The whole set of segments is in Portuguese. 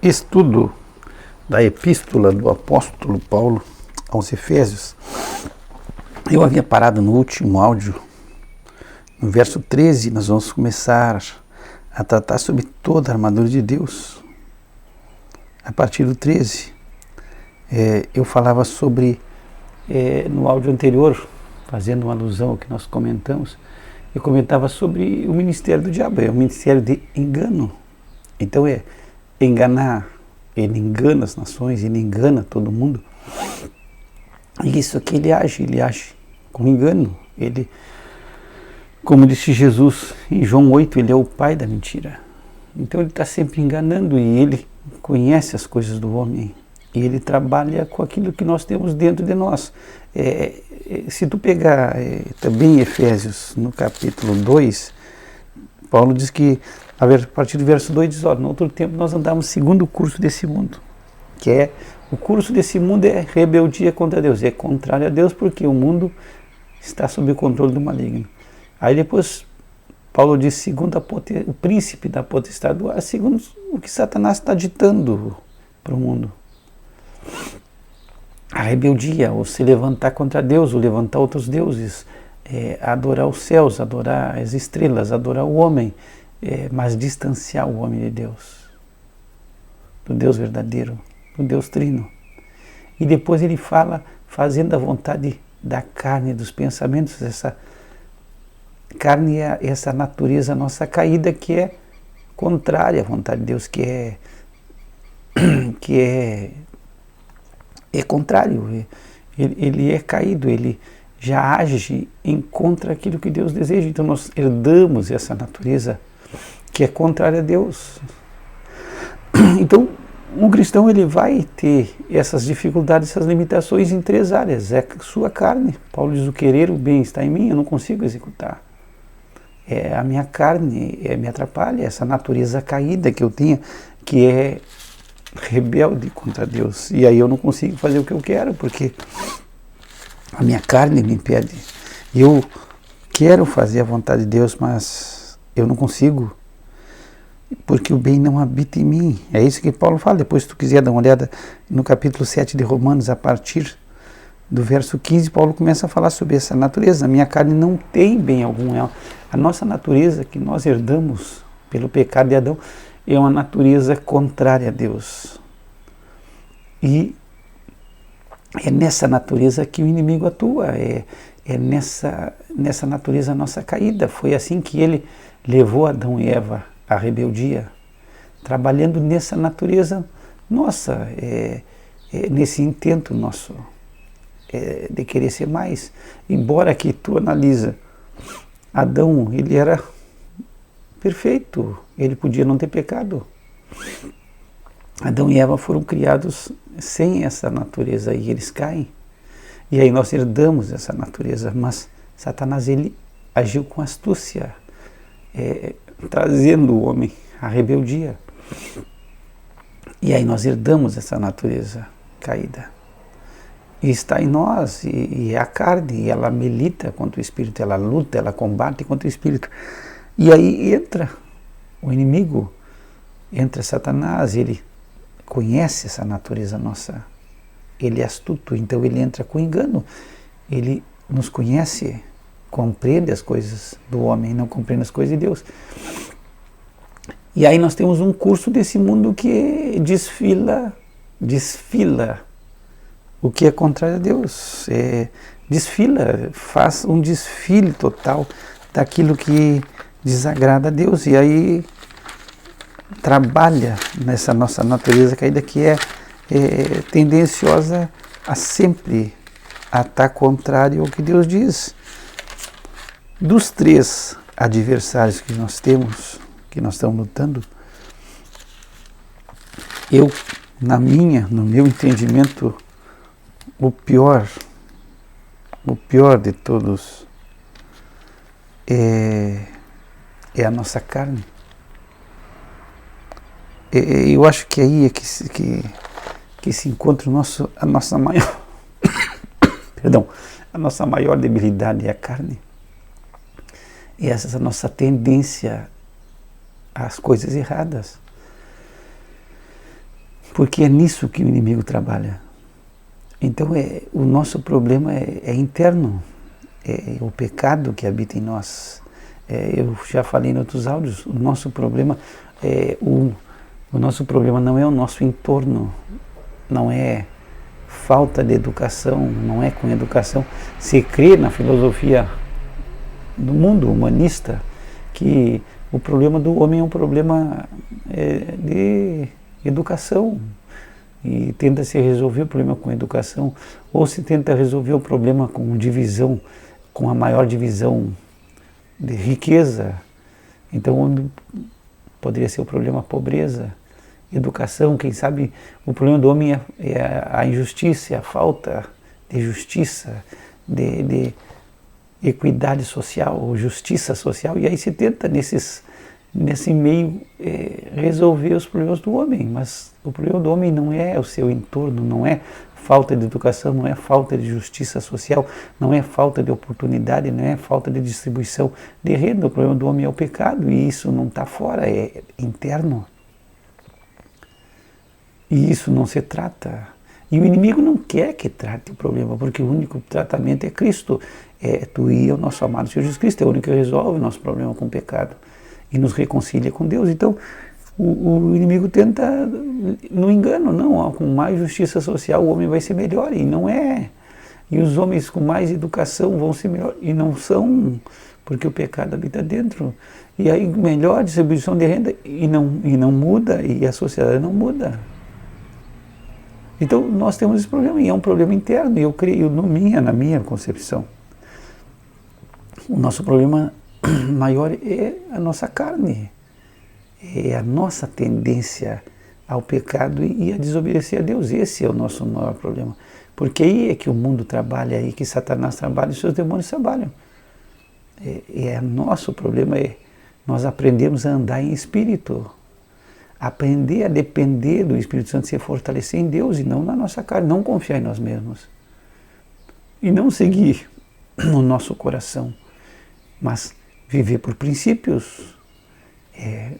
Estudo da Epístola do Apóstolo Paulo aos Efésios. Eu havia parado no último áudio, no verso 13, nós vamos começar a tratar sobre toda a armadura de Deus. A partir do 13, eu falava sobre, no áudio anterior, fazendo uma alusão ao que nós comentamos, eu comentava sobre o ministério do diabo, é o ministério de engano. Então enganar, ele engana as nações, ele engana todo mundo. E isso aqui ele age com engano. Ele, como disse Jesus em João 8, ele é o pai da mentira. Então ele está sempre enganando e ele conhece as coisas do homem. E ele trabalha com aquilo que nós temos dentro de nós. Se tu pegar também Efésios, no capítulo 2, Paulo diz que, a partir do verso 2, diz, no outro tempo nós andávamos segundo o curso desse mundo, que o curso desse mundo é rebeldia contra Deus, é contrário a Deus, porque o mundo está sob o controle do maligno. Aí depois, Paulo diz, segundo o príncipe da potestade do ar, segundo o que Satanás está ditando para o mundo. A rebeldia, ou se levantar contra Deus, ou levantar outros deuses, adorar os céus, adorar as estrelas, adorar o homem, mas distanciar o homem de Deus, do Deus verdadeiro, do Deus trino. E depois ele fala, fazendo a vontade da carne, dos pensamentos, essa carne é essa natureza nossa caída que é contrária à vontade de Deus, que é contrário, ele é caído, ele já age em contra aquilo que Deus deseja. Então nós herdamos essa natureza que é contrária a Deus. Então um cristão ele vai ter essas dificuldades, essas limitações em 3 áreas. É a sua carne. Paulo diz, o querer o bem está em mim, eu não consigo executar. A minha carne me atrapalha, essa natureza caída que eu tinha, que é rebelde contra Deus. E aí eu não consigo fazer o que eu quero, porque a minha carne me impede. Eu quero fazer a vontade de Deus, mas eu não consigo, porque o bem não habita em mim. É isso que Paulo fala. Depois, se tu quiser dar uma olhada no capítulo 7 de Romanos, a partir do verso 15, Paulo começa a falar sobre essa natureza. A minha carne não tem bem algum. A nossa natureza que nós herdamos pelo pecado de Adão é uma natureza contrária a Deus. E é nessa natureza que o inimigo atua, é nessa natureza nossa caída. Foi assim que ele levou Adão e Eva à rebeldia, trabalhando nessa natureza nossa, nesse intento nosso de querer ser mais. Embora que tu analisa, Adão, ele era perfeito, ele podia não ter pecado. Adão e Eva foram criados sem essa natureza e eles caem. E aí nós herdamos essa natureza, mas Satanás ele agiu com astúcia, trazendo o homem à rebeldia. E aí nós herdamos essa natureza caída. E está em nós, e é a carne, e ela milita contra o Espírito, ela luta, ela combate contra o Espírito. E aí entra o inimigo, entra Satanás, ele conhece essa natureza nossa, ele é astuto, então ele entra com engano, ele nos conhece, compreende as coisas do homem, não compreende as coisas de Deus. E aí nós temos um curso desse mundo que desfila o que é contrário a Deus, faz um desfile total daquilo que desagrada a Deus, e aí trabalha nessa nossa natureza caída que é tendenciosa a sempre estar contrário ao que Deus diz. Dos 3 adversários que nós temos, que nós estamos lutando, no meu entendimento, o pior de todos é a nossa carne. Eu acho que aí é que se encontra a nossa maior a nossa maior debilidade é a carne. E essa é a nossa tendência às coisas erradas. Porque é nisso que o inimigo trabalha. Então o nosso problema é interno, é o pecado que habita em nós. Eu já falei em outros áudios, o nosso problema o nosso problema não é o nosso entorno, não é falta de educação, não é com educação. Se crê na filosofia do mundo humanista que o problema do homem é um problema de educação, e tenta-se resolver o problema com educação, ou se tenta resolver o problema com divisão, com a maior divisão de riqueza. Então, onde poderia ser o problema a pobreza, educação, quem sabe o problema do homem é a injustiça, é a falta de justiça, de equidade social, ou justiça social, e aí se tenta nesse meio resolver os problemas do homem, mas o problema do homem não é o seu entorno, não é falta de educação, não é falta de justiça social, não é falta de oportunidade, não é falta de distribuição de renda. O problema do homem é o pecado, e isso não está fora, é interno. E isso não se trata. E o inimigo não quer que trate o problema, porque o único tratamento é Cristo. É tu e o nosso amado Senhor Jesus Cristo, é o único que resolve o nosso problema com o pecado e nos reconcilia com Deus. Então, o inimigo tenta, no engano, não, com mais justiça social o homem vai ser melhor, e não é. E os homens com mais educação vão ser melhor, e não são, porque o pecado habita dentro. E aí, melhor distribuição de renda, e não muda, e a sociedade não muda. Então, nós temos esse problema, e é um problema interno, e eu creio, na minha concepção, o nosso problema maior é a nossa carne, é a nossa tendência ao pecado e a desobedecer a Deus. Esse é o nosso maior problema, porque aí é que o mundo trabalha, aí que Satanás trabalha e seus demônios trabalham. Nosso problema é nós aprendemos a andar em espírito, aprender a depender do Espírito Santo, se fortalecer em Deus e não na nossa carne, não confiar em nós mesmos e não seguir no nosso coração, mas viver por princípios,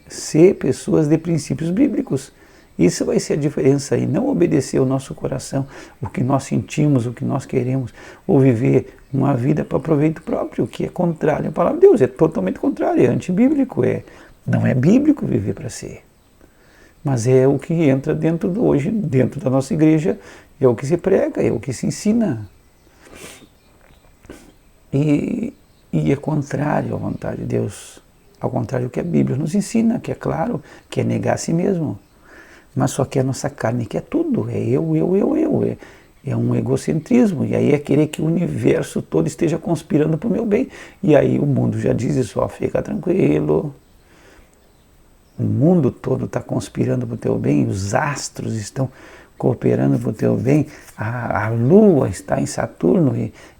ser pessoas de princípios bíblicos. Isso vai ser a diferença, e não obedecer ao nosso coração, o que nós sentimos, o que nós queremos, ou viver uma vida para proveito próprio, que é contrário à palavra de Deus, é totalmente contrário, é antibíblico, não é bíblico viver para ser. Mas é o que entra hoje, dentro da nossa igreja, é o que se prega, é o que se ensina. E é contrário à vontade de Deus, ao contrário do que a Bíblia nos ensina, que é claro, que é negar a si mesmo. Mas só que a nossa carne quer tudo, é eu, é um egocentrismo, e aí é querer que o universo todo esteja conspirando para o meu bem. E aí o mundo já diz isso, fica tranquilo, o mundo todo está conspirando para o teu bem, os astros estão cooperando para o teu bem, a Lua está em Saturno,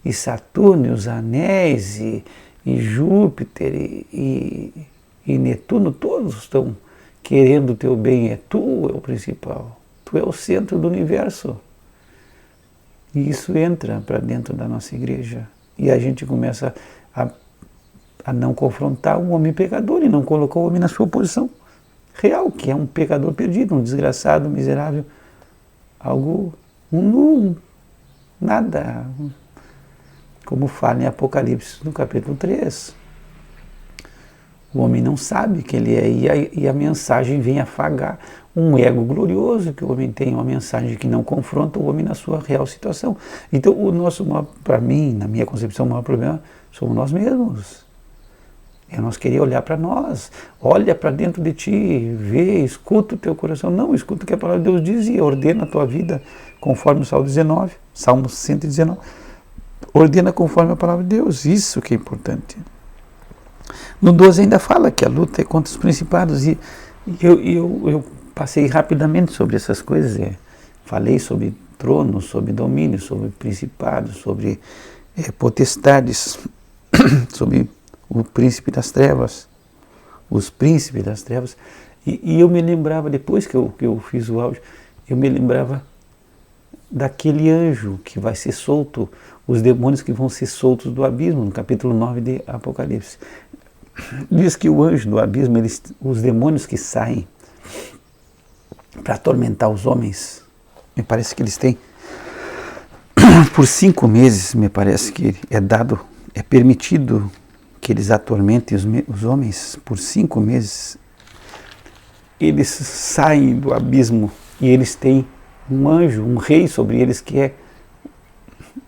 e Saturno, e os anéis, e Júpiter, e Netuno, todos estão querendo o teu bem, tu é o principal, tu é o centro do universo. E isso entra para dentro da nossa igreja, e a gente começa a não confrontar um homem pecador, e não colocar o homem na sua posição real, que é um pecador perdido, um desgraçado, miserável, nada, como fala em Apocalipse, no capítulo 3. O homem não sabe que ele é, e a mensagem vem afagar um ego glorioso que o homem tem, uma mensagem que não confronta o homem na sua real situação. Então, para mim, na minha concepção, o maior problema somos nós mesmos. É nós querer olhar para nós, olha para dentro de ti, vê, escuta o teu coração. Não, escuta o que a palavra de Deus diz e ordena a tua vida conforme o Salmo 119. Ordena conforme a palavra de Deus, isso que é importante. No 12 ainda fala que a luta é contra os principados, e eu passei rapidamente sobre essas coisas, falei sobre tronos, sobre domínio, sobre principados, sobre potestades, sobre o príncipe das trevas, os príncipes das trevas, e eu me lembrava, depois que eu fiz o áudio, eu me lembrava daquele anjo que vai ser solto, os demônios que vão ser soltos do abismo, no capítulo 9 de Apocalipse. Diz que o anjo do abismo, os demônios que saem para atormentar os homens. Me parece que eles têm, por 5 meses, me parece que é permitido que eles atormentem os homens por 5 meses. Eles saem do abismo e eles têm um anjo, um rei sobre eles, que é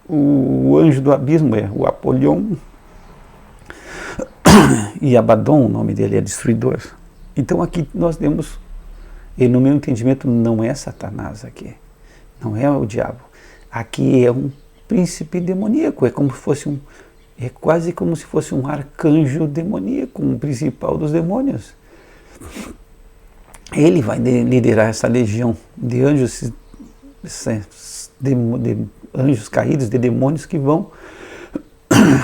o anjo do abismo, é o Apolion, e Abaddon, o nome dele é destruidor. Então aqui nós temos, e no meu entendimento não é Satanás aqui, não é o diabo, aqui é um príncipe demoníaco, é quase como se fosse um arcanjo demoníaco, um principal dos demônios. Ele vai liderar essa legião de anjos, de anjos caídos, de demônios que vão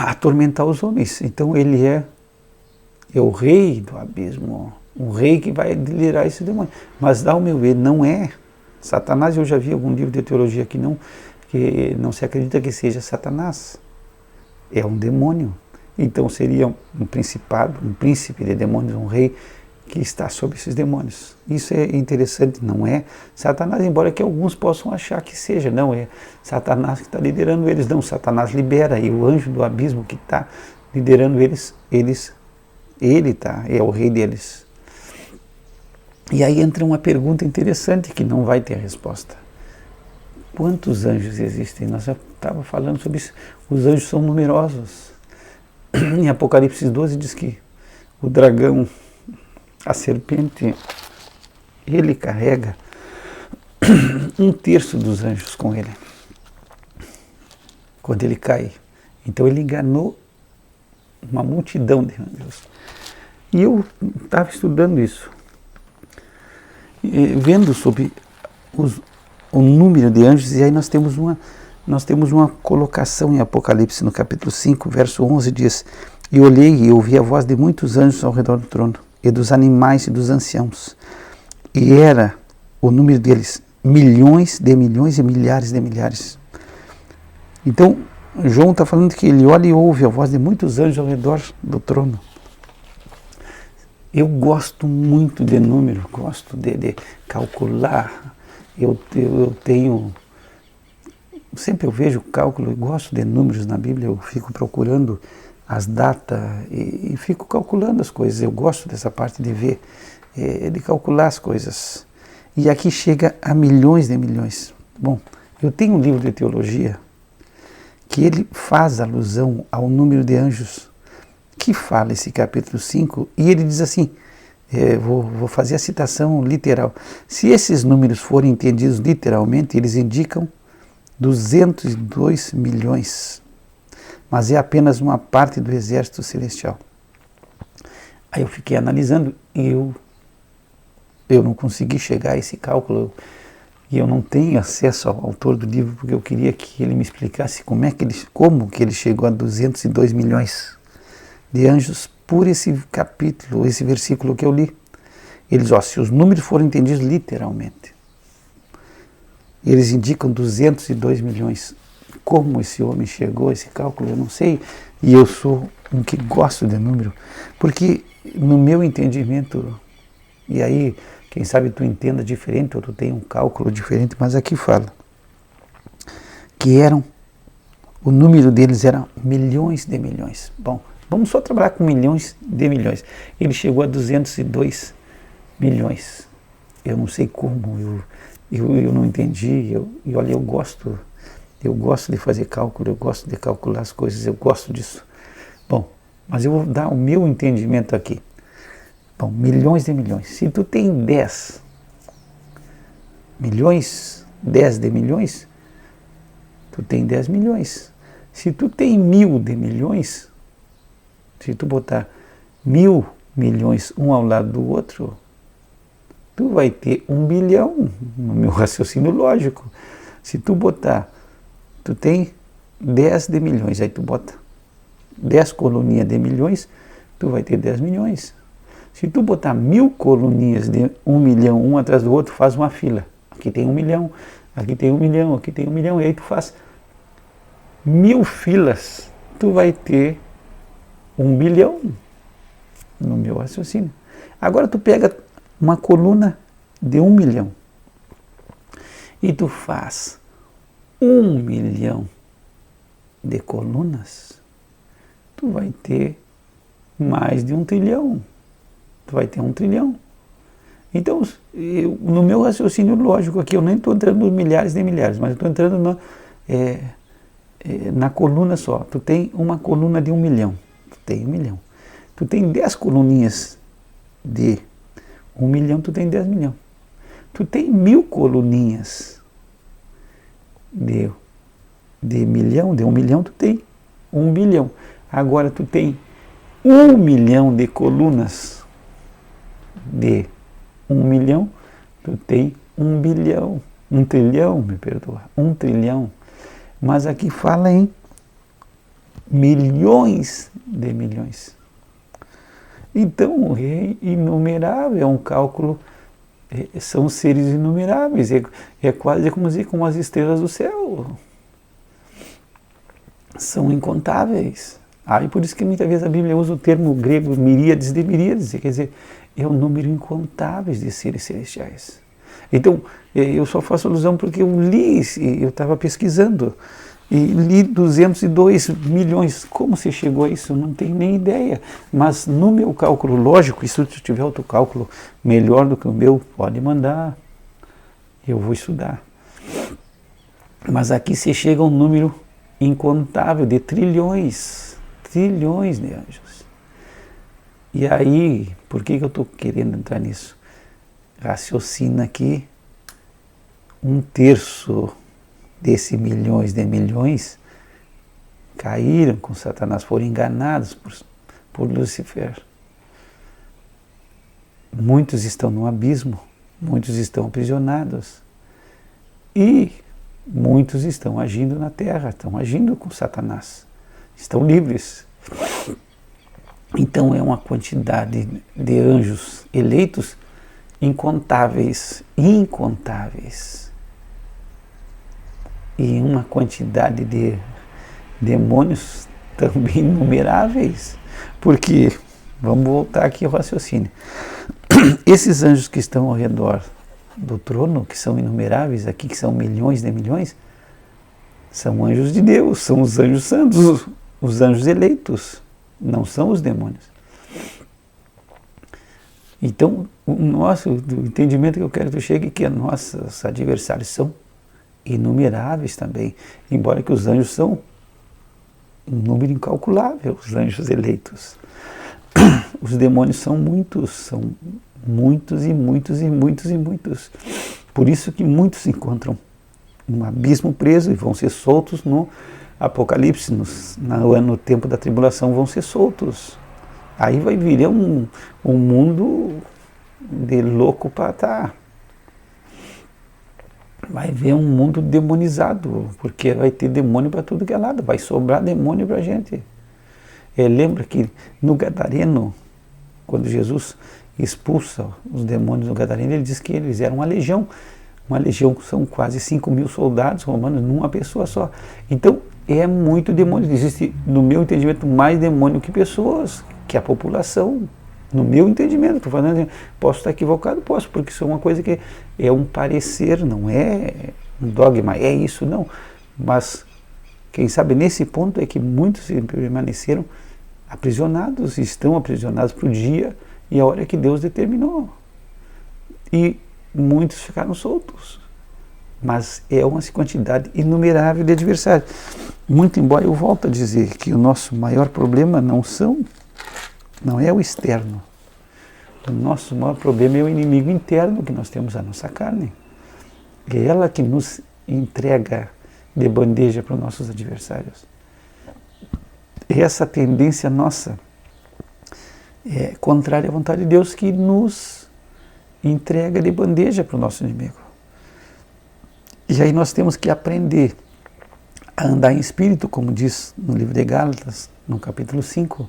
atormentar os homens. Então ele é o rei do abismo, um rei que vai liderar esse demônio. Mas, ao meu ver, não é Satanás. Eu já vi algum livro de teologia que não se acredita que seja Satanás. É um demônio. Então seria um principado, um príncipe de demônios, um rei que está sobre esses demônios. Isso é interessante, não é Satanás, embora que alguns possam achar que seja. Não, é Satanás que está liderando eles. Não, Satanás libera, e o anjo do abismo que está liderando eles, ele é o rei deles. E aí entra uma pergunta interessante que não vai ter resposta. Quantos anjos existem? Nós já estávamos falando sobre isso. Os anjos são numerosos. Em Apocalipse 12 diz que o dragão, a serpente, ele carrega 1/3 dos anjos com ele, quando ele cai. Então ele enganou uma multidão de anjos. E eu estava estudando isso, vendo sobre o número de anjos, e aí nós temos uma colocação em Apocalipse, no capítulo 5, verso 11, diz: E olhei e ouvi a voz de muitos anjos ao redor do trono, e dos animais e dos anciãos, e era o número deles milhões de milhões e milhares de milhares. Então João está falando que ele olha e ouve a voz de muitos anjos ao redor do trono. Eu gosto muito de número, gosto de calcular. Eu tenho, sempre eu vejo cálculo e gosto de números na Bíblia. Eu fico procurando as datas e fico calculando as coisas. Eu gosto dessa parte de ver, de calcular as coisas. E aqui chega a milhões de milhões. Bom, eu tenho um livro de teologia que ele faz alusão ao número de anjos que fala esse capítulo 5, e ele diz assim, vou fazer a citação literal: se esses números forem entendidos literalmente, eles indicam 202 milhões, mas é apenas uma parte do exército celestial. Aí eu fiquei analisando e eu não consegui chegar a esse cálculo, e eu não tenho acesso ao autor do livro, porque eu queria que ele me explicasse como que ele chegou a 202 milhões de anjos por esse capítulo, esse versículo que eu li. Ele diz, se os números forem entendidos literalmente, eles indicam 202 milhões. Como esse homem chegou a esse cálculo, eu não sei. E eu sou um que gosto de número, porque no meu entendimento, e aí, quem sabe tu entenda diferente, ou tu tem um cálculo diferente, mas aqui fala que o número deles era milhões de milhões. Bom, vamos só trabalhar com milhões de milhões. Ele chegou a 202 milhões. Eu não sei como, eu não entendi. E olha, eu gosto de fazer cálculo, eu gosto de calcular as coisas, eu gosto disso. Bom, mas eu vou dar o meu entendimento aqui. Bom, milhões de milhões. Se tu tem 10 milhões, 10 de milhões, tu tem 10 milhões. Se tu tem 1000 de milhões, se tu botar 1000 milhões um ao lado do outro, tu vai ter 1 bilhão, no meu raciocínio lógico. Se tu tem 10 de milhões, aí tu bota 10 coluninhas de milhões, tu vai ter 10 milhões. Se tu botar 1000 coluninhas de 1 milhão, um atrás do outro, faz uma fila. Aqui tem 1 milhão, aqui tem 1 milhão, aqui tem 1 milhão, e aí tu faz 1000 filas, tu vai ter 1 bilhão, no meu raciocínio. Agora tu pega uma coluna de 1 milhão, e tu faz 1.000.000 de colunas, tu vai ter mais de 1 trilhão. Tu vai ter 1 trilhão. Então, no meu raciocínio lógico aqui, eu nem estou entrando nos milhares nem milhares, mas estou entrando na coluna só. Tu tem uma coluna de 1.000.000. Tu tem 1.000.000. Tu tem 10 coluninhas de 1.000.000, tu tem 10 milhões. Tu tem 1.000 coluninhas de 1.000.000, de 1.000.000, tu tem 1 bilhão. Agora tu tem 1.000.000 de colunas de 1.000.000, tu tem 1 bilhão, 1 trilhão, me perdoa, 1 trilhão. Mas aqui fala em milhões de milhões. Então é inumerável, é um cálculo, são seres inumeráveis, é quase como dizer, como as estrelas do céu. São incontáveis. E por isso que muitas vezes a Bíblia usa o termo grego miríades de miríades, quer dizer, é um número incontável de seres celestiais. Então, eu só faço alusão porque eu li, eu estava pesquisando, e li 202 milhões. Como se chegou a isso? Eu não tenho nem ideia. Mas no meu cálculo lógico, e se tu tiver outro cálculo melhor do que o meu, pode mandar, eu vou estudar. Mas aqui se chega a um número incontável de trilhões de anjos. E aí, por que eu estou querendo entrar nisso? Raciocina aqui, 1/3 desses milhões de milhões caíram com Satanás, foram enganados por Lúcifer. Muitos estão no abismo, muitos estão aprisionados e muitos estão agindo na terra, estão agindo com Satanás, estão livres. Então é uma quantidade de anjos eleitos incontáveis, e uma quantidade de demônios também inumeráveis, porque, vamos voltar aqui ao raciocínio, esses anjos que estão ao redor do trono, que são inumeráveis aqui, que são milhões de milhões, são anjos de Deus, são os anjos santos, os anjos eleitos, não são os demônios. Então, o entendimento que eu quero que tu chegue é que nossos adversários são inumeráveis também, embora que os anjos são um número incalculável, os anjos eleitos. Os demônios são muitos e muitos e muitos e muitos. Por isso que muitos se encontram num abismo preso e vão ser soltos no Apocalipse, no tempo da tribulação vão ser soltos. Aí vai vir um mundo de louco para estar. Vai ver um mundo demonizado, porque vai ter demônio para tudo que é lado, vai sobrar demônio para a gente. Lembra que no Gadareno, quando Jesus expulsa os demônios do Gadareno, ele diz que eles eram uma legião são quase 5.000 soldados romanos numa pessoa só. Então é muito demônio, existe, no meu entendimento, mais demônio que pessoas, que a população. No meu entendimento, estou falando, posso estar equivocado? Posso, porque isso é uma coisa que é um parecer, não é um dogma, é isso, não. Mas, quem sabe, nesse ponto é que muitos permaneceram aprisionados, estão aprisionados para o dia e a hora que Deus determinou. E muitos ficaram soltos. Mas é uma quantidade inumerável de adversários. Muito embora eu volto a dizer que o nosso maior problema não é o externo. O nosso maior problema é o inimigo interno que nós temos, a nossa carne. É ela que nos entrega de bandeja para os nossos adversários. Essa tendência nossa é contrária à vontade de Deus, que nos entrega de bandeja para o nosso inimigo. E aí nós temos que aprender a andar em espírito, como diz no livro de Gálatas, no capítulo 5,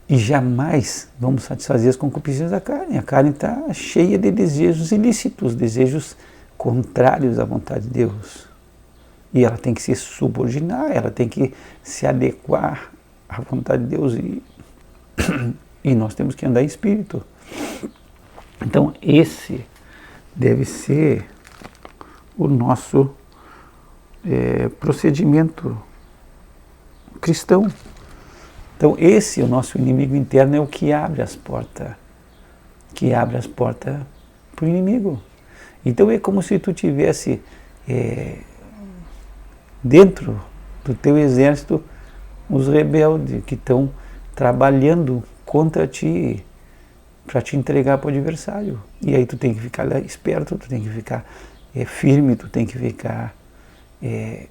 e jamais vamos satisfazer as concupiscências da carne. A carne está cheia de desejos ilícitos, desejos contrários à vontade de Deus. E ela tem que se subordinar, ela tem que se adequar à vontade de Deus. E nós temos que andar em espírito. Então, esse deve ser o nosso procedimento cristão. Então esse, o nosso inimigo interno, é o que abre as portas para o inimigo. Então é como se tu tivesse dentro do teu exército os rebeldes que estão trabalhando contra ti para te entregar para o adversário. E aí tu tem que ficar esperto, tu tem que ficar firme, tu tem que ficar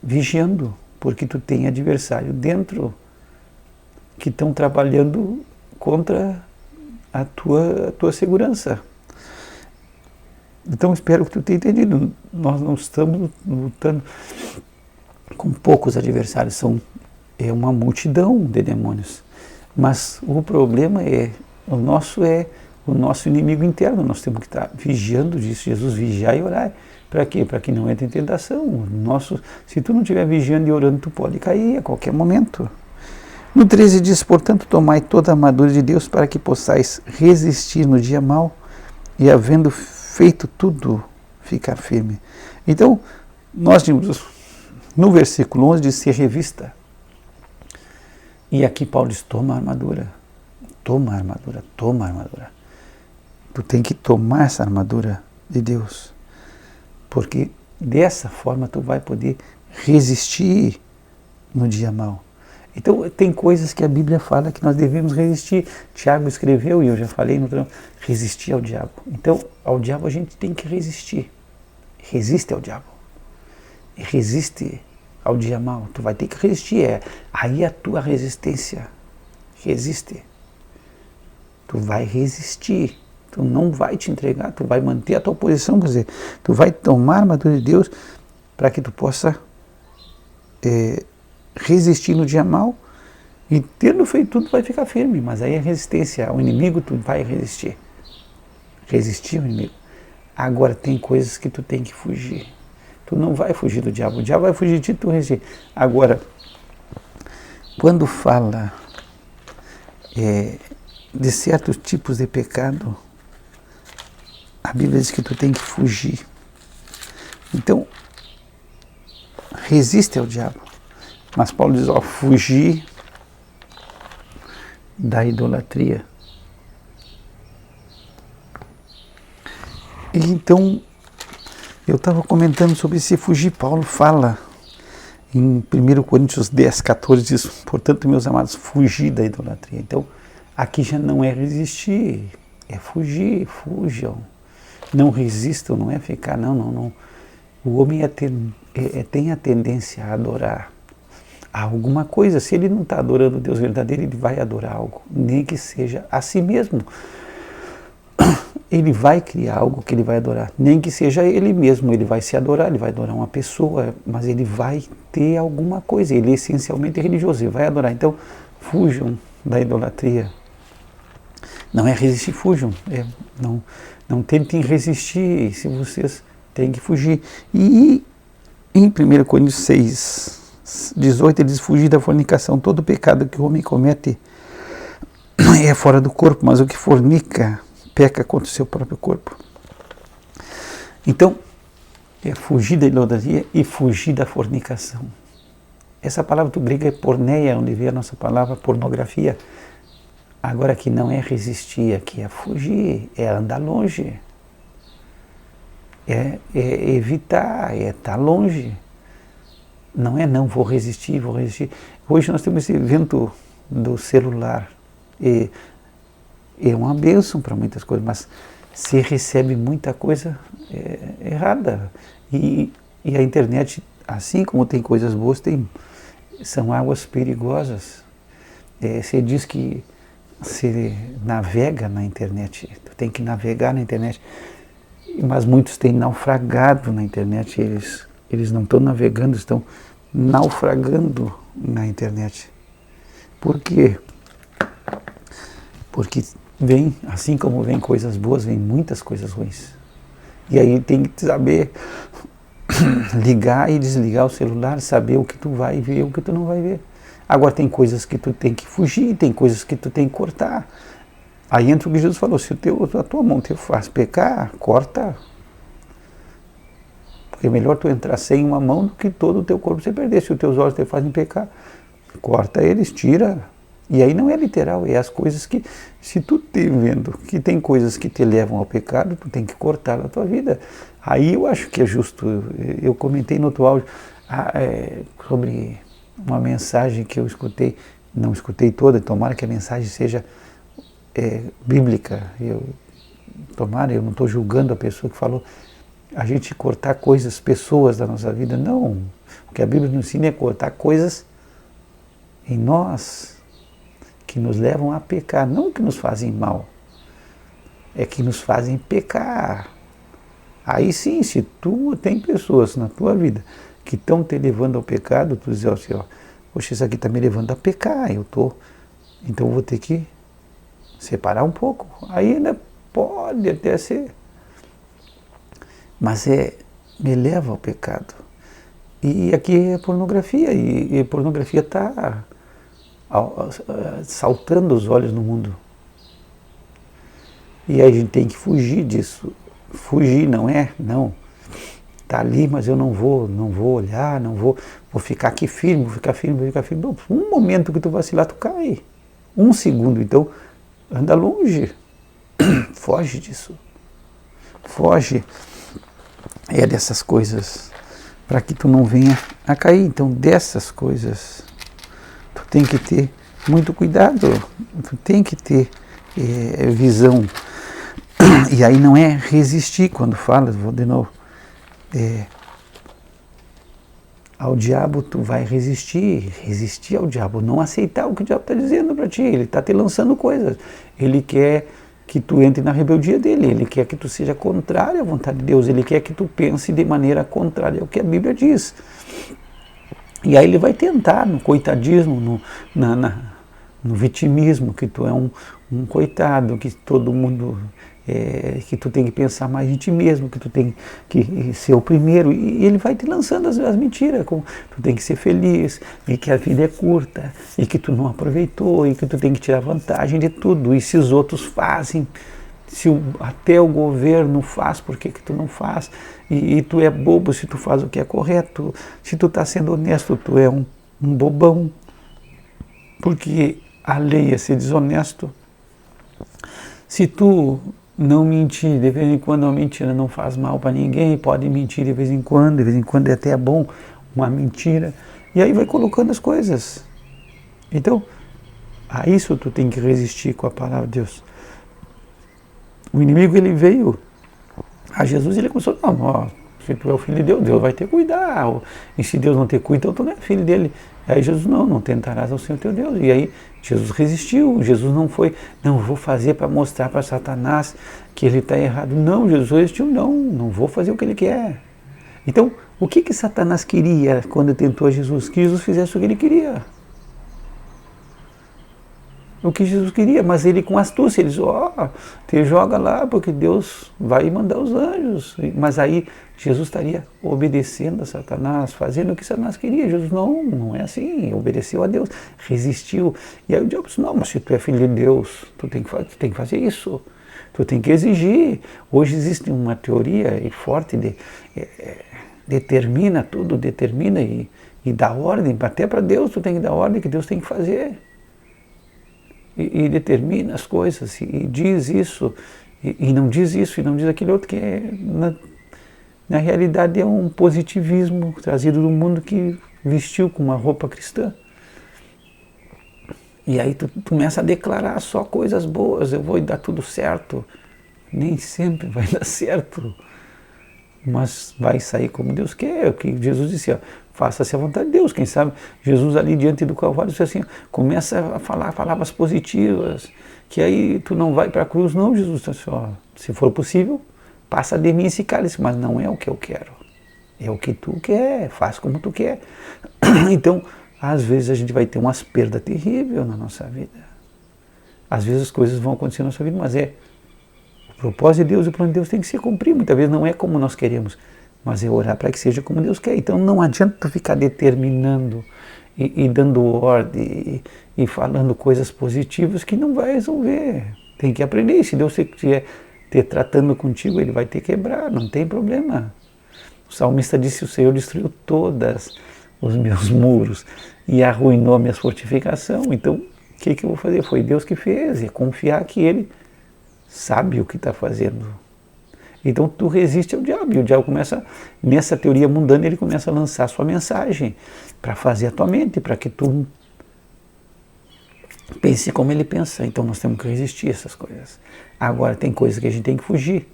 vigiando, porque tu tem adversário dentro que estão trabalhando contra a tua segurança. Então espero que tu tenha entendido. Nós não estamos lutando com poucos adversários, é uma multidão de demônios. Mas o problema o nosso inimigo interno. Nós temos que estar vigiando disso. Jesus, vigiar e orar. Para quê? Para que não entre em tentação. Se tu não estiver vigiando e orando, tu pode cair a qualquer momento. No 13 diz, portanto, tomai toda a armadura de Deus para que possais resistir no dia mau e, havendo feito tudo, ficar firme. Então, nós temos, no versículo 11, diz ser revista. E aqui Paulo diz, toma a armadura. Toma a armadura, toma a armadura. Tu tem que tomar essa armadura de Deus. Porque dessa forma tu vai poder resistir no dia mau. Então, tem coisas que a Bíblia fala que nós devemos resistir. Tiago escreveu, e eu já falei no outro, resistir ao diabo. Então, ao diabo a gente tem que resistir. Resiste ao diabo. Resiste ao dia mau. Tu vai ter que resistir. Aí a tua resistência. Resiste. Tu vai resistir. Tu não vai te entregar. Tu vai manter a tua posição. Quer dizer, tu vai tomar a armadura de Deus para que tu possa resistir no dia mau, e tendo feito tudo vai ficar firme, mas aí a resistência ao inimigo tu vai resistir ao inimigo. Agora tem coisas que tu tem que fugir, tu não vai fugir do diabo, o diabo vai fugir de ti, tu resistir. Agora, quando fala de certos tipos de pecado, a Bíblia diz que tu tem que fugir. Então, resiste ao diabo. Mas Paulo diz, fugir da idolatria. E então, eu estava comentando sobre esse fugir. Paulo fala em 1 Coríntios 10, 14, diz, portanto, meus amados, fugir da idolatria. Então, aqui já não é resistir, é fugir, fujam. Não resistam, não é ficar, não. O homem tem a tendência a adorar a alguma coisa. Se ele não está adorando o Deus verdadeiro, ele vai adorar algo, nem que seja a si mesmo. Ele vai criar algo que ele vai adorar, nem que seja ele mesmo, ele vai se adorar, ele vai adorar uma pessoa, mas ele vai ter alguma coisa, ele é essencialmente religioso, ele vai adorar. Então, fujam da idolatria. Não é resistir, fujam. Não tentem resistir, se vocês têm que fugir. E em 1 Coríntios 6, 18, ele diz, fugir da fornicação. Todo pecado que o homem comete é fora do corpo, mas o que fornica peca contra o seu próprio corpo. Então, é fugir da idolatria e fugir da fornicação. Essa palavra do grego é porneia, onde vem a nossa palavra pornografia. Agora, que não é resistir, aqui é fugir, é andar longe, é evitar, é estar longe. Não vou resistir. Hoje nós temos esse evento do celular, é uma bênção para muitas coisas, mas se recebe muita coisa errada. E a internet, assim como tem coisas boas, são águas perigosas. Você diz que se navega na internet, tu tem que navegar na internet, mas muitos têm naufragado na internet, eles não estão navegando, estão naufragando na internet. Por quê? Porque assim como vem coisas boas, vem muitas coisas ruins. E aí tem que saber ligar e desligar o celular, saber o que tu vai ver e o que tu não vai ver. Agora tem coisas que tu tem que fugir, tem coisas que tu tem que cortar. Aí entra o que Jesus falou, se a tua mão te faz pecar, corta. Porque é melhor tu entrar sem uma mão do que todo o teu corpo se perder. Se os teus olhos te fazem pecar, corta eles, tira. E aí não é literal, é as coisas que, se tu te vendo que tem coisas que te levam ao pecado, tu tem que cortar na tua vida. Aí eu acho que é justo. Eu comentei no outro áudio sobre uma mensagem que eu escutei, não escutei toda, tomara que a mensagem seja bíblica. Tomara, eu não estou julgando a pessoa que falou, a gente cortar coisas, pessoas da nossa vida, não. O que a Bíblia nos ensina é cortar coisas em nós, que nos levam a pecar, não que nos fazem mal, é que nos fazem pecar. Aí sim, se tu tem pessoas na tua vida que estão te levando ao pecado, tu diz assim, ó, poxa, isso aqui está me levando a pecar, então eu vou ter que separar um pouco. Aí ainda pode até ser, mas me leva ao pecado. E aqui é pornografia, e pornografia está saltando os olhos no mundo. E aí a gente tem que fugir disso. Fugir não. Está ali, mas eu não vou olhar, vou ficar aqui firme, vou ficar firme. Não, um momento que tu vacilar, tu cai. Um segundo, então anda longe. Foge disso. Foge dessas coisas, para que tu não venha a cair. Então dessas coisas tu tem que ter muito cuidado, tu tem que ter visão. E aí não é resistir, quando falas, vou de novo, ao diabo tu vai resistir ao diabo, não aceitar o que o diabo está dizendo para ti, ele está te lançando coisas, ele quer que tu entre na rebeldia dele, ele quer que tu seja contrário à vontade de Deus, ele quer que tu pense de maneira contrária ao que a Bíblia diz. E aí ele vai tentar no coitadismo, no vitimismo, que tu é um coitado, que todo mundo, que tu tem que pensar mais em ti mesmo, que tu tem que ser o primeiro, e ele vai te lançando as mentiras, como tu tem que ser feliz, e que a vida é curta, e que tu não aproveitou, e que tu tem que tirar vantagem de tudo, e se os outros fazem, até o governo faz, por que tu não faz? E tu é bobo se tu faz o que é correto, se tu está sendo honesto, tu é um bobão, porque a lei é ser desonesto. Se tu não mentir, de vez em quando a mentira não faz mal para ninguém, pode mentir de vez em quando é até bom uma mentira, e aí vai colocando as coisas. Então, a isso tu tem que resistir com a palavra de Deus. O inimigo, ele veio a Jesus e ele começou, se tu é o filho de Deus, Deus vai te cuidar, e se Deus não te cuida, então tu não é filho dele. Aí Jesus, não tentarás ao Senhor teu Deus. E aí Jesus resistiu, Jesus não vou fazer para mostrar para Satanás que ele está errado. Não, Jesus resistiu, não vou fazer o que ele quer. Então, o que Satanás queria quando tentou Jesus? Que Jesus fizesse o que ele queria. O que Jesus queria, mas ele com astúcia, ele diz, te joga lá, porque Deus vai mandar os anjos. Mas aí Jesus estaria obedecendo a Satanás, fazendo o que Satanás queria. Jesus não é assim, obedeceu a Deus, resistiu. E aí o diabo disse, mas se tu é filho de Deus, tu tem que fazer isso, tu tem que exigir. Hoje existe uma teoria forte determina tudo, e dá ordem, até para Deus tu tem que dar ordem, que Deus tem que fazer. E determina as coisas, e diz isso, e não diz isso, e não diz aquele outro, que na realidade é um positivismo trazido do mundo que vestiu com uma roupa cristã. E aí tu começa a declarar só coisas boas, eu vou dar tudo certo. Nem sempre vai dar certo, mas vai sair como Deus quer, o que Jesus disse, faça-se a vontade de Deus. Quem sabe Jesus ali diante do Calvário disse assim, começa a falar palavras positivas, que aí tu não vai para a cruz, não, Jesus disse assim, se for possível, passa de mim esse cálice, mas não é o que eu quero, é o que tu quer, faz como tu quer. Então, às vezes a gente vai ter umas perdas terríveis na nossa vida, às vezes as coisas vão acontecer na nossa vida, mas o propósito de Deus e o plano de Deus tem que se cumprir, muitas vezes não é como nós queremos, mas é orar para que seja como Deus quer. Então não adianta tu ficar determinando e dando ordem e falando coisas positivas que não vai resolver. Tem que aprender. Se Deus estiver te tratando contigo, ele vai te quebrar, não tem problema. O salmista disse: o Senhor destruiu todos os meus muros e arruinou minhas fortificações. Então, o que eu vou fazer? Foi Deus que fez, e confiar que Ele sabe o que está fazendo. Então, tu resiste ao diabo, e o diabo começa, nessa teoria mundana, ele começa a lançar a sua mensagem para fazer a tua mente, para que tu pense como ele pensa. Então, nós temos que resistir a essas coisas. Agora, tem coisas que a gente tem que fugir.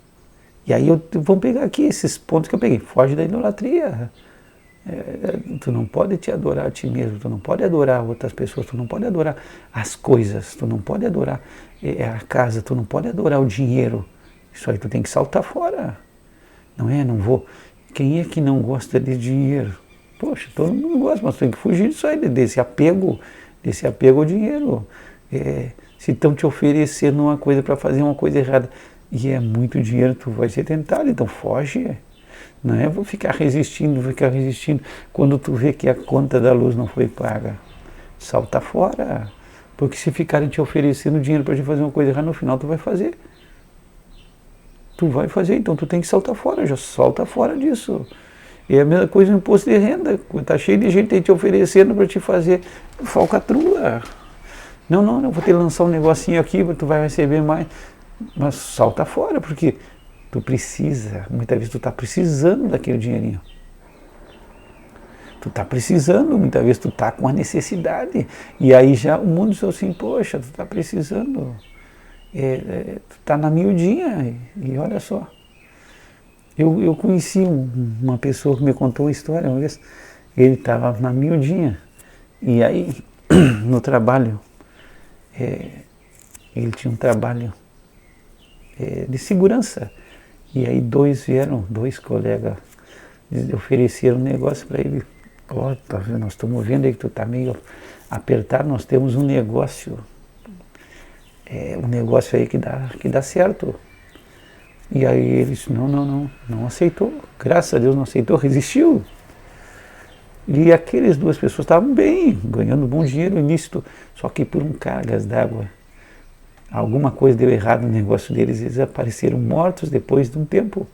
E aí, vamos pegar aqui esses pontos que eu peguei. Foge da idolatria. Tu não pode te adorar a ti mesmo, tu não pode adorar outras pessoas, tu não pode adorar as coisas, tu não pode adorar a casa, tu não pode adorar o dinheiro. Isso aí tu tem que saltar fora. Não é? Não vou. Quem é que não gosta de dinheiro? Poxa, todo mundo gosta, mas tu tem que fugir disso aí, desse apego ao dinheiro. Se estão te oferecendo uma coisa para fazer uma coisa errada e é muito dinheiro, tu vai ser tentado, então foge. Não é vou ficar resistindo. Quando tu vê que a conta da luz não foi paga, salta fora. Porque se ficarem te oferecendo dinheiro para te fazer uma coisa errada, no final tu vai fazer. Então tu tem que saltar fora, já salta fora disso. E é a mesma coisa no imposto de renda, tá cheio de gente aí te oferecendo para te fazer falcatrua. Não, eu vou te lançar um negocinho aqui, tu vai receber mais. Mas salta fora, porque tu precisa, muitas vezes tu está precisando daquele dinheirinho. Tu está precisando, muitas vezes tu está com a necessidade. E aí já o mundo diz assim, poxa, tu está precisando. Tu está na miudinha, e olha só. Eu conheci uma pessoa que me contou uma história uma vez. Ele estava na miudinha. E aí, no trabalho, ele tinha um trabalho de segurança. E aí dois colegas, ofereceram um negócio para ele. Tá vendo? Nós estamos vendo aí que tu está meio apertado, nós temos um negócio aí que dá certo. E aí ele disse, não aceitou. Graças a Deus não aceitou, resistiu. E aquelas duas pessoas estavam bem, ganhando bom dinheiro ilícito, só que por um cargas d'água. Alguma coisa deu errado no negócio deles, eles apareceram mortos depois de um tempo.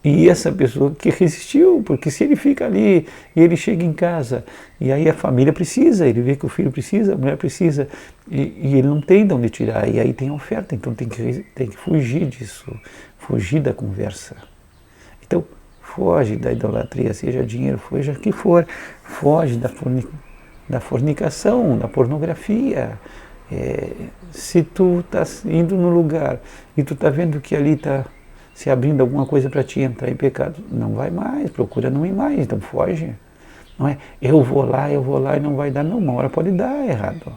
E essa pessoa que resistiu, porque se ele fica ali e ele chega em casa, e aí a família precisa, ele vê que o filho precisa, a mulher precisa, e ele não tem de onde tirar, e aí tem a oferta, então tem que fugir disso, fugir da conversa. Então, foge da idolatria, seja dinheiro, seja o que for, foge da fornicação, da pornografia. Se tu está indo no lugar e tu está vendo que ali está se abrindo alguma coisa para ti entrar em pecado, não vai mais, procura não ir mais, então foge. Não é, eu vou lá e não vai dar, não, uma hora pode dar errado.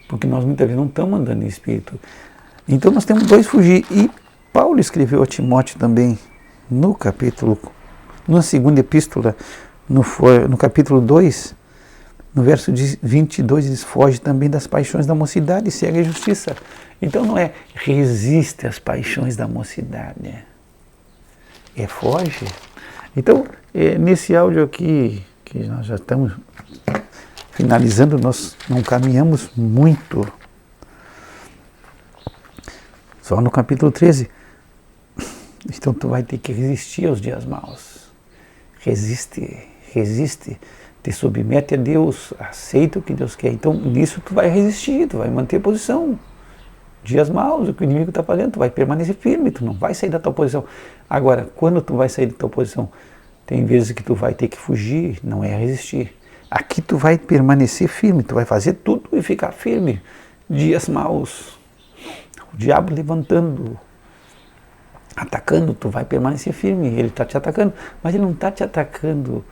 Porque nós muitas vezes não estamos andando em espírito. Então nós temos dois fugir. E Paulo escreveu a Timóteo também, na segunda epístola, no capítulo 2, no verso 22, ele diz, foge também das paixões da mocidade e segue a justiça. Então não é resiste às paixões da mocidade, foge. Então, nesse áudio aqui, que nós já estamos finalizando, nós não caminhamos muito. Só no capítulo 13. Então tu vai ter que resistir aos dias maus. Resiste. Te submete a Deus, aceita o que Deus quer. Então, nisso tu vai resistir, tu vai manter a posição. Dias maus, o que o inimigo está fazendo, tu vai permanecer firme, tu não vai sair da tua posição. Agora, quando tu vai sair da tua posição, tem vezes que tu vai ter que fugir, não é resistir. Aqui tu vai permanecer firme, tu vai fazer tudo e ficar firme. Dias maus, o diabo levantando, atacando, tu vai permanecer firme. Ele está te atacando, mas ele não está te atacando...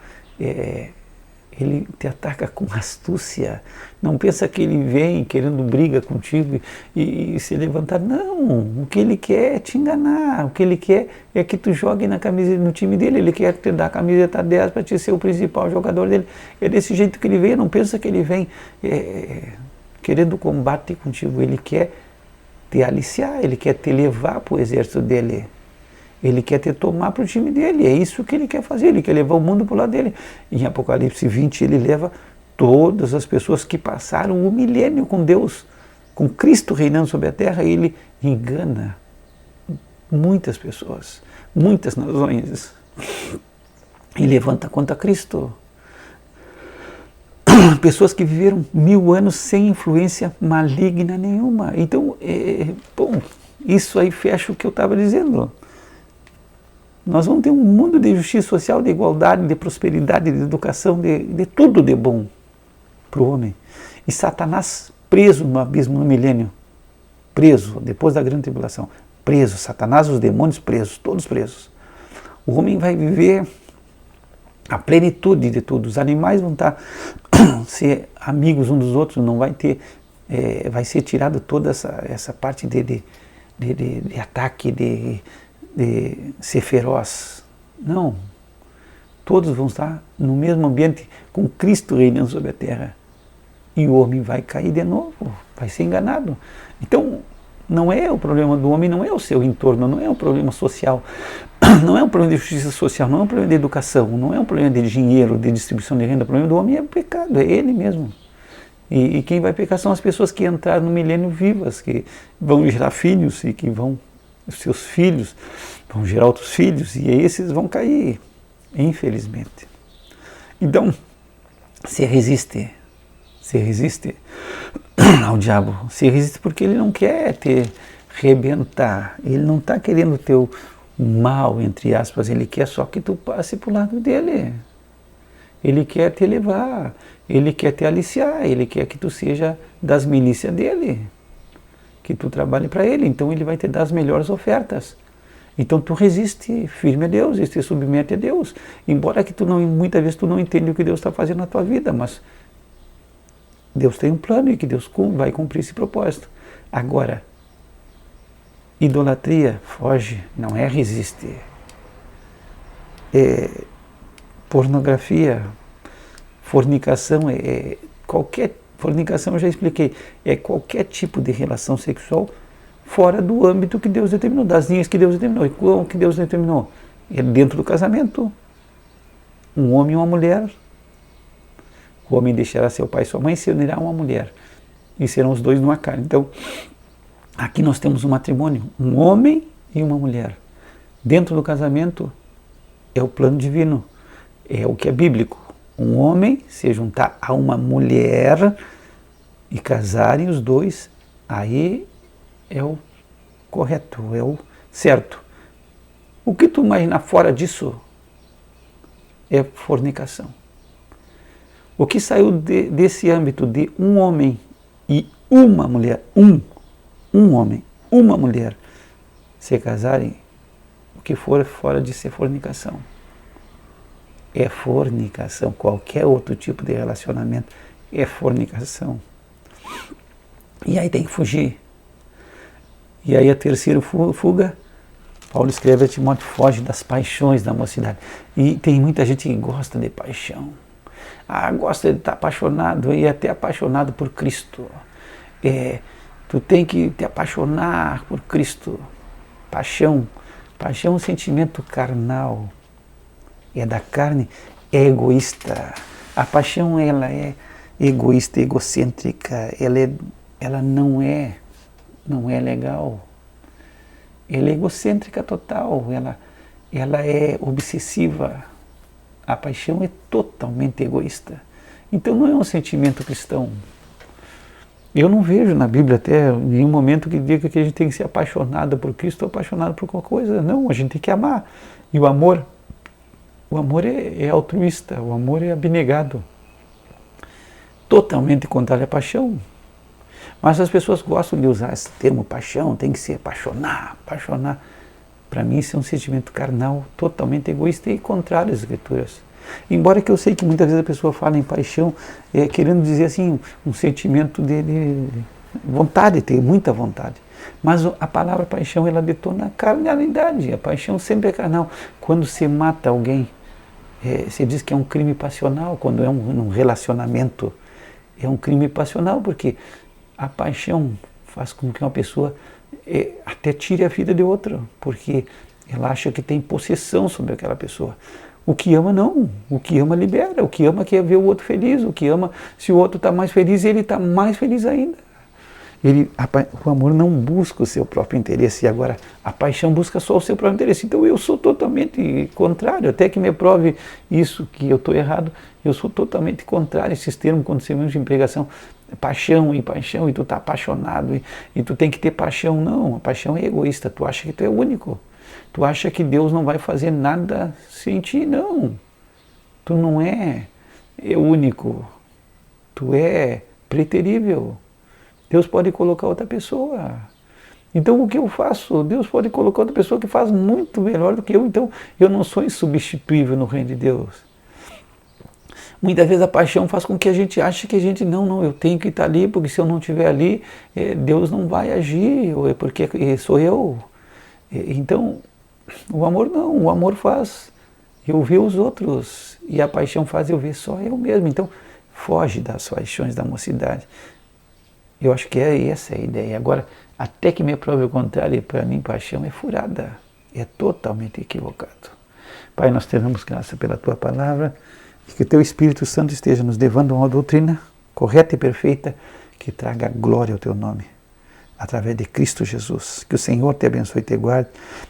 Ele te ataca com astúcia. Não pensa que ele vem querendo briga contigo e se levantar. Não, o que ele quer é te enganar. O que ele quer é que tu jogue no time dele. Ele quer te dar a camiseta 10 para te ser o principal jogador dele. É desse jeito que ele vem. Não pensa que ele vem querendo combate contigo. Ele quer te aliciar, ele quer te levar para o exército dele. Ele quer te tomar para o time dele, é isso que ele quer fazer, ele quer levar o mundo para o lado dele. Em Apocalipse 20 ele leva todas as pessoas que passaram o milênio com Deus, com Cristo reinando sobre a terra, ele engana muitas pessoas. muitas nações e levanta contra Cristo. Pessoas que viveram 1000 anos sem influência maligna nenhuma. Então, bom, isso aí fecha o que eu estava dizendo. Nós vamos ter um mundo de justiça social, de igualdade, de prosperidade, de educação, de tudo de bom para o homem. E Satanás preso no abismo no milênio, preso, depois da grande tribulação, preso, Satanás, os demônios presos, todos presos. O homem vai viver a plenitude de tudo, os animais vão estar, ser amigos uns dos outros, não vai ter, vai ser tirado toda essa parte de ataque, de ser feroz. Não, todos vão estar no mesmo ambiente, com Cristo reinando sobre a terra. E o homem vai cair de novo, vai ser enganado. Então, não é o problema do homem, não é o seu entorno, não é um problema social, não é um problema de justiça social, não é um problema de educação, não é um problema de dinheiro, de distribuição de renda. O problema do homem é o pecado, é ele mesmo. E quem vai pecar são as pessoas que entraram no milênio vivas, que vão gerar filhos e que vão, os seus filhos vão gerar outros filhos, e esses vão cair, infelizmente. Então, se resiste ao diabo, se resiste porque ele não quer te rebentar, ele não está querendo o teu mal, entre aspas, ele quer só que tu passe para o lado dele, ele quer te levar, ele quer te aliciar, ele quer que tu seja das milícias dele, que tu trabalhe para ele, então ele vai te dar as melhores ofertas. Então tu resiste firme a Deus, e te submete a Deus, embora que muitas vezes tu não entende o que Deus está fazendo na tua vida, mas Deus tem um plano e que Deus vai cumprir esse propósito. Agora, idolatria, foge, não é resiste. Pornografia, fornicação, fornicação eu já expliquei, é qualquer tipo de relação sexual fora do âmbito que Deus determinou, das linhas que Deus determinou. E como que Deus determinou? É dentro do casamento. Um homem e uma mulher. O homem deixará seu pai e sua mãe e se unirá a uma mulher. E serão os dois numa carne. Então, aqui nós temos um matrimônio, um homem e uma mulher. Dentro do casamento é o plano divino, é o que é bíblico. Um homem se juntar a uma mulher e casarem os dois, aí é o correto, é o certo. O que tu imaginar fora disso é fornicação. O que saiu desse âmbito de um homem e uma mulher, um homem, uma mulher, se casarem, o que for fora de ser fornicação. É fornicação. Qualquer outro tipo de relacionamento é fornicação. E aí tem que fugir. E aí a terceira fuga, Paulo escreve a Timóteo, foge das paixões da mocidade. E tem muita gente que gosta de paixão. Gosta de estar apaixonado e até apaixonado por Cristo. Tu tem que te apaixonar por Cristo. Paixão é um sentimento carnal. É da carne, é egoísta. A paixão, ela é egoísta, egocêntrica. Ela não é legal. Ela é egocêntrica total. Ela é obsessiva. A paixão é totalmente egoísta. Então não é um sentimento cristão. Eu não vejo na Bíblia até nenhum momento que diga que a gente tem que ser apaixonado por Cristo ou apaixonado por qualquer coisa. Não, a gente tem que amar. E o amor é altruísta, o amor é abnegado. Totalmente contrário à paixão. Mas as pessoas gostam de usar esse termo paixão, tem que se apaixonar. Para mim isso é um sentimento carnal, totalmente egoísta e contrário às Escrituras. Embora que eu sei que muitas vezes a pessoa fala em paixão, querendo dizer assim, um sentimento de vontade, ter muita vontade. Mas a palavra paixão, ela detona a carnalidade. A paixão sempre é carnal. Quando se mata alguém, se diz que é um crime passional. Quando é um relacionamento, é um crime passional, porque a paixão faz com que uma pessoa até tire a vida de outra, porque ela acha que tem possessão sobre aquela pessoa. O que ama não, o que ama libera, o que ama quer ver o outro feliz, o que ama, se o outro está mais feliz, ele está mais feliz ainda. O amor não busca o seu próprio interesse, e agora a paixão busca só o seu próprio interesse. Então eu sou totalmente contrário, até que me prove isso, que eu estou errado, eu sou totalmente contrário a esses termos quando você usa em pregação, paixão, e tu está apaixonado, e tu tem que ter paixão. Não, a paixão é egoísta, tu acha que tu é único, tu acha que Deus não vai fazer nada sem ti. Não, tu não é único, tu é preterível. Deus pode colocar outra pessoa. Então o que eu faço? Deus pode colocar outra pessoa que faz muito melhor do que eu. Então eu não sou insubstituível no reino de Deus. Muitas vezes a paixão faz com que a gente ache que a gente não, eu tenho que estar ali, porque se eu não estiver ali, Deus não vai agir, ou é porque sou eu. Então o amor não, o amor faz eu ver os outros, e a paixão faz eu ver só eu mesmo. Então foge das paixões da mocidade. Eu acho que essa é a ideia. Agora, até que me prove o contrário, para mim paixão é furada, é totalmente equivocado. Pai, nós te damos graça pela tua palavra, e que o teu Espírito Santo esteja nos levando a uma doutrina correta e perfeita, que traga glória ao teu nome, através de Cristo Jesus. Que o Senhor te abençoe e te guarde,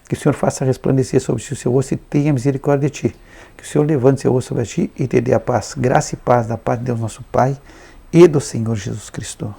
que o Senhor faça resplandecer sobre ti o seu rosto e tenha misericórdia de ti, que o Senhor levante seu rosto sobre ti e te dê a paz, graça e paz da parte de Deus nosso Pai e do Senhor Jesus Cristo.